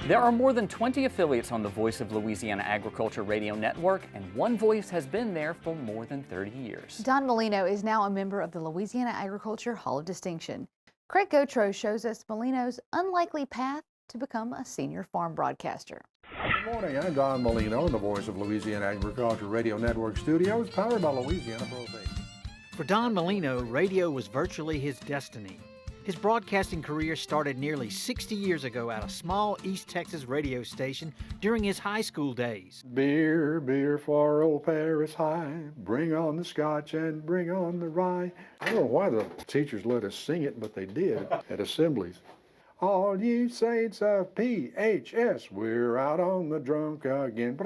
There are more than 20 affiliates on the Voice of Louisiana Agriculture Radio Network, and one voice has been there for more than 30 years. Don Molino is now a member of the Louisiana Agriculture Hall of Distinction. Craig Gautreaux shows us Molino's unlikely path to become a senior farm broadcaster. Good morning, I'm Don Molino in the Voice of Louisiana Agriculture Radio Network studios, powered by Louisiana Propane. For Don Molino, radio was virtually his destiny. His broadcasting career started nearly 60 years ago at a small East Texas radio station during his high school days. Beer, beer for old Paris High, bring on the scotch and bring on the rye. I don't know why the teachers let us sing it, but they did at assemblies. All you saints of PHS, we're out on the drunk again.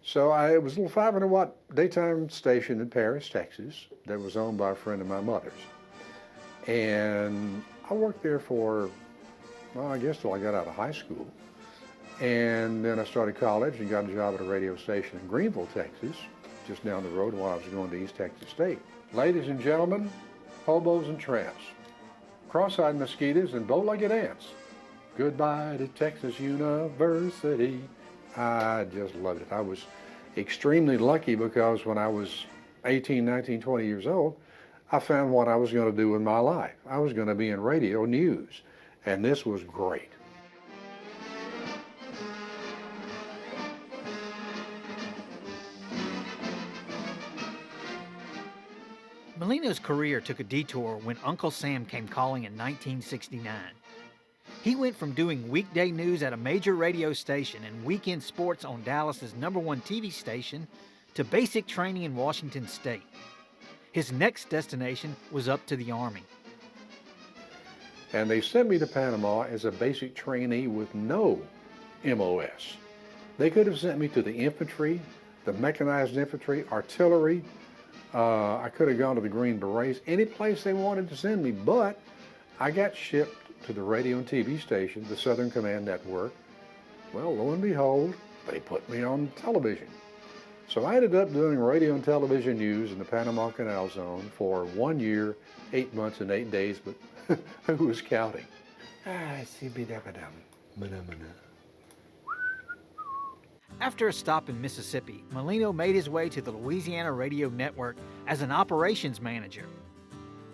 So it was a little 500-watt daytime station in Paris, Texas, that was owned by a friend of my mother's. And I worked there for, well, I guess till I got out of high school. And then I started college and got a job at a radio station in Greenville, Texas, just down the road while I was going to East Texas State. Ladies and gentlemen, hobos and tramps, cross-eyed mosquitoes and bow-legged ants, goodbye to Texas University. I just loved it. I was extremely lucky because when I was 18, 19, 20 years old, I found what I was going to do in my life. I was going to be in radio news, and this was great. Molino's career took a detour when Uncle Sam came calling in 1969. He went from doing weekday news at a major radio station and weekend sports on Dallas's #1 TV station to basic training in Washington State. His next destination was up to the Army. And they sent me to Panama as a basic trainee with no MOS. They could have sent me to the infantry, the mechanized infantry, artillery. I could have gone to the Green Berets, any place they wanted to send me, but I got shipped to the radio and TV station, the Southern Command Network. Well, lo and behold, they put me on television. So I ended up doing radio and television news in the Panama Canal Zone for 1 year, 8 months, and 8 days, but who was counting? After a stop in Mississippi, Molino made his way to the Louisiana Radio Network as an operations manager.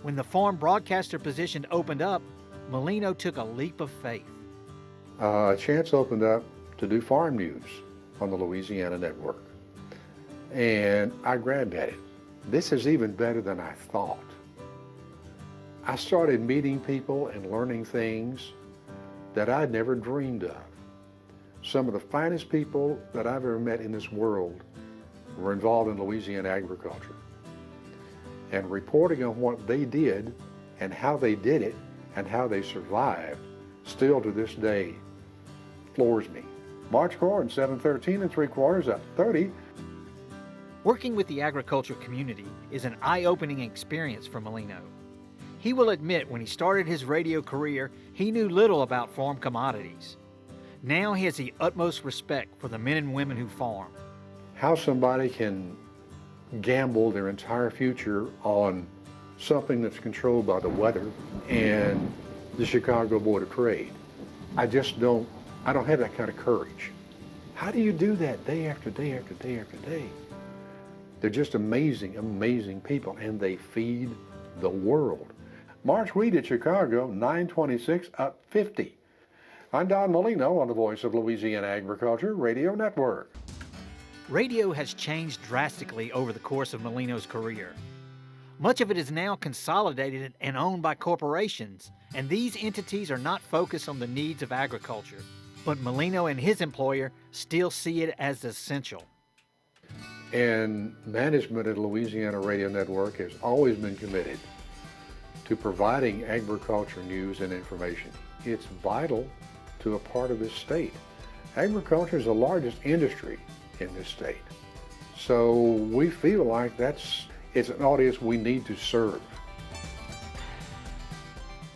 When the farm broadcaster position opened up, Molino took a leap of faith. A chance opened up to do farm news on the Louisiana Network. And I grabbed at it. This is even better than I thought. I started meeting people and learning things that I'd never dreamed of. Some of the finest people that I've ever met in this world were involved in Louisiana agriculture. And reporting on what they did and how they did it and how they survived still to this day floors me. March corn, 713 3/4 up 30. Working with the agriculture community is an eye-opening experience for Molino. He will admit when he started his radio career, he knew little about farm commodities. Now he has the utmost respect for the men and women who farm. How somebody can gamble their entire future on something that's controlled by the weather and the Chicago Board of Trade. I don't have that kind of courage. How do you do that day after day after day after day? They're just amazing, amazing people, and they feed the world. March wheat at Chicago, 926 up 50. I'm Don Molino on the Voice of Louisiana Agriculture Radio Network. Radio has changed drastically over the course of Molino's career. Much of it is now consolidated and owned by corporations, and these entities are not focused on the needs of agriculture. But Molino and his employer still see it as essential. And management at Louisiana Radio Network has always been committed to providing agriculture news and information. It's vital to a part of this state. Agriculture is the largest industry in this state. So we feel like it's an audience we need to serve.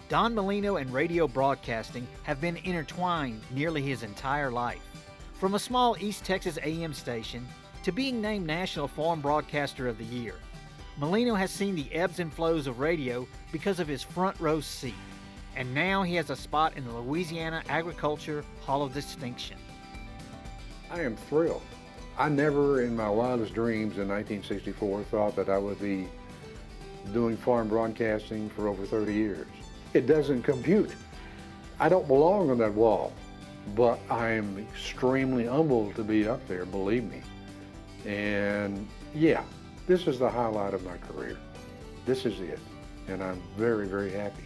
Don Molino and radio broadcasting have been intertwined nearly his entire life. From a small East Texas AM station to being named National Farm Broadcaster of the Year, Molino has seen the ebbs and flows of radio because of his front row seat. And now he has a spot in the Louisiana Agriculture Hall of Distinction. I am thrilled. I never in my wildest dreams in 1964 thought that I would be doing farm broadcasting for over 30 years. It doesn't compute. I don't belong on that wall, but I am extremely humbled to be up there, believe me. And yeah, this is the highlight of my career. This is it, and I'm very, very happy.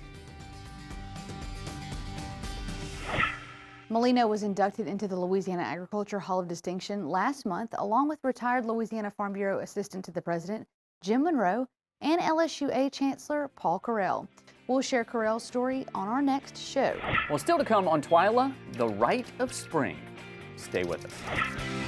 Molino was inducted into the Louisiana Agriculture Hall of Distinction last month, along with retired Louisiana Farm Bureau Assistant to the President, Jim Monroe, and LSUA Chancellor Paul Carell. We'll share Carell's story on our next show. Well, still to come on Twyla, the rite of spring. Stay with us.